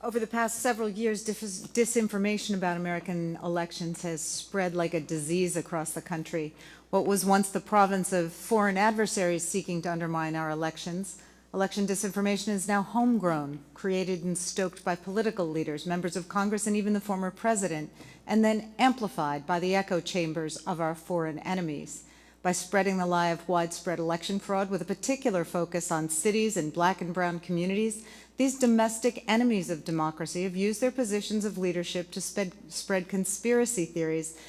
Over the past several years, disinformation about American elections has spread like a disease across the country. What was once the province of foreign adversaries seeking to undermine our elections, election disinformation is now homegrown, created and stoked by political leaders, members of Congress, and even the former president, and then amplified by the echo chambers of our foreign enemies. By spreading the lie of widespread election fraud with a particular focus on cities and black and brown communities, these domestic enemies of democracy have used their positions of leadership to spread conspiracy theories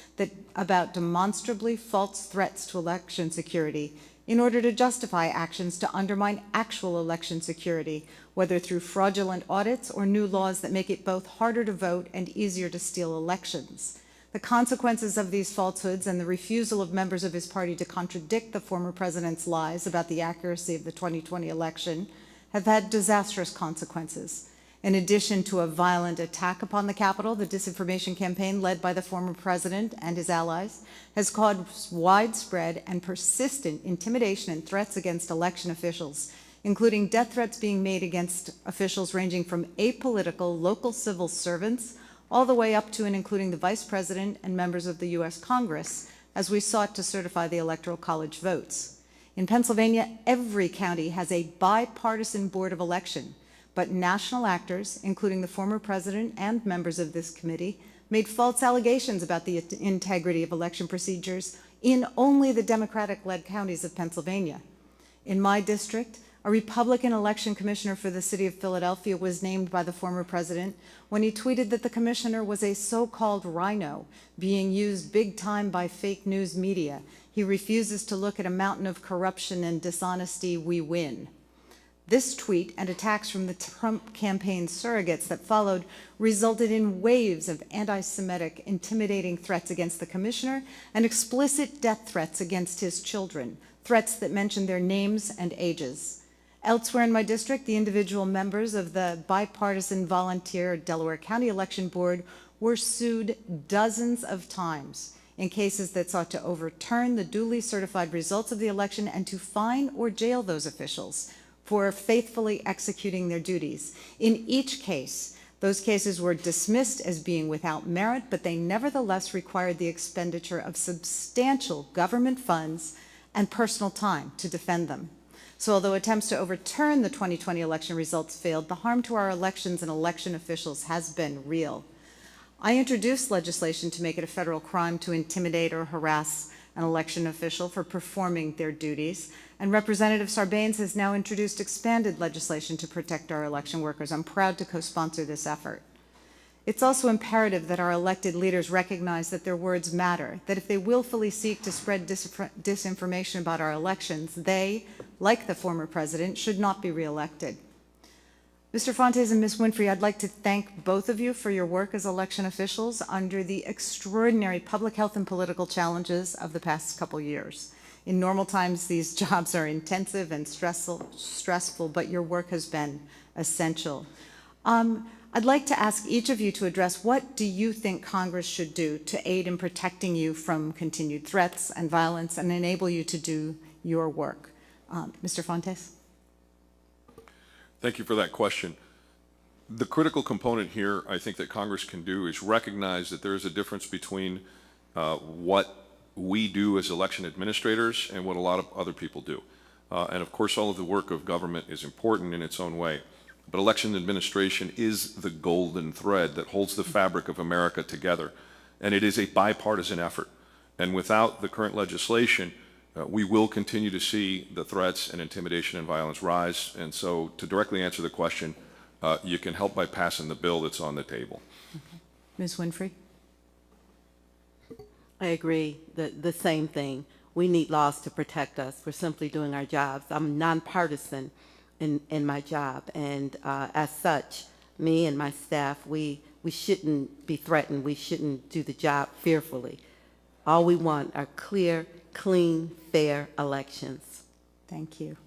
about demonstrably false threats to election security in order to justify actions to undermine actual election security, whether through fraudulent audits or new laws that make it both harder to vote and easier to steal elections. The consequences of these falsehoods and the refusal of members of his party to contradict the former president's lies about the accuracy of the 2020 election have had disastrous consequences. In addition to a violent attack upon the Capitol, the disinformation campaign led by the former president and his allies has caused widespread and persistent intimidation and threats against election officials, including death threats being made against officials ranging from apolitical local civil servants all the way up to and including the Vice President and members of the U.S. Congress, as we sought to certify the Electoral College votes. In Pennsylvania, every county has a bipartisan board of election, but national actors, including the former president and members of this committee, made false allegations about the integrity of election procedures in only the Democratic-led counties of Pennsylvania. In my district, a Republican election commissioner for the city of Philadelphia was named by the former president when he tweeted that the commissioner was a so-called rhino being used big time by fake news media. He refuses to look at a mountain of corruption and dishonesty we win. This tweet and attacks from the Trump campaign surrogates that followed resulted in waves of anti-Semitic, intimidating threats against the commissioner and explicit death threats against his children, threats that mentioned their names and ages. Elsewhere in my district, the individual members of the bipartisan volunteer Delaware County Election Board were sued dozens of times in cases that sought to overturn the duly certified results of the election and to fine or jail those officials for faithfully executing their duties. In each case, those cases were dismissed as being without merit, but they nevertheless required the expenditure of substantial government funds and personal time to defend them. So although attempts to overturn the 2020 election results failed, the harm to our elections and election officials has been real. I introduced legislation to make it a federal crime to intimidate or harass an election official for performing their duties, and Representative Sarbanes has now introduced expanded legislation to protect our election workers. I'm proud to co-sponsor this effort. It's also imperative that our elected leaders recognize that their words matter, that if they willfully seek to spread disinformation about our elections, they, like the former president, should not be reelected. Mr. Fontes and Ms. Winfrey, I'd like to thank both of you for your work as election officials under the extraordinary public health and political challenges of the past couple years. In normal times, these jobs are intensive and stressful, but your work has been essential. I'd like to ask each of you to address what do you think Congress should do to aid in protecting you from continued threats and violence and enable you to do your work. Mr. Fontes? Thank you for that question. The critical component here I think that Congress can do is recognize that there is a difference between what we do as election administrators and what a lot of other people do. And of course all of the work of government is important in its own way. But election administration is the golden thread that holds the fabric of America together. And it is a bipartisan effort. And without the current legislation, we will continue to see the threats and intimidation and violence rise. And so to directly answer the question, you can help by passing the bill that's on the table. Okay. Ms. Winfrey? I agree, the same thing. We need laws to protect us. We're simply doing our jobs. I'm nonpartisan in my job, and as such, me and my staff, we shouldn't be threatened. We shouldn't do the job fearfully. All we want are clear, clean, fair elections. Thank you.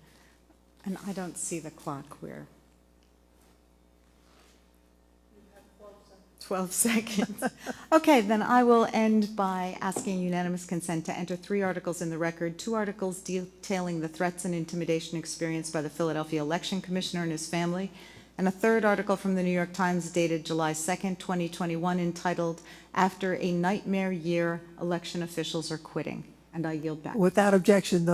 And I don't see the clock where. 12 seconds. Okay, then I will end by asking unanimous consent to enter 3 articles in the record, 2 articles detailing the threats and intimidation experienced by the Philadelphia Election Commissioner and his family, and a third article from the New York Times dated July 2nd, 2021, entitled, "After a Nightmare Year, Election Officials Are Quitting." And I yield back. Without objection, those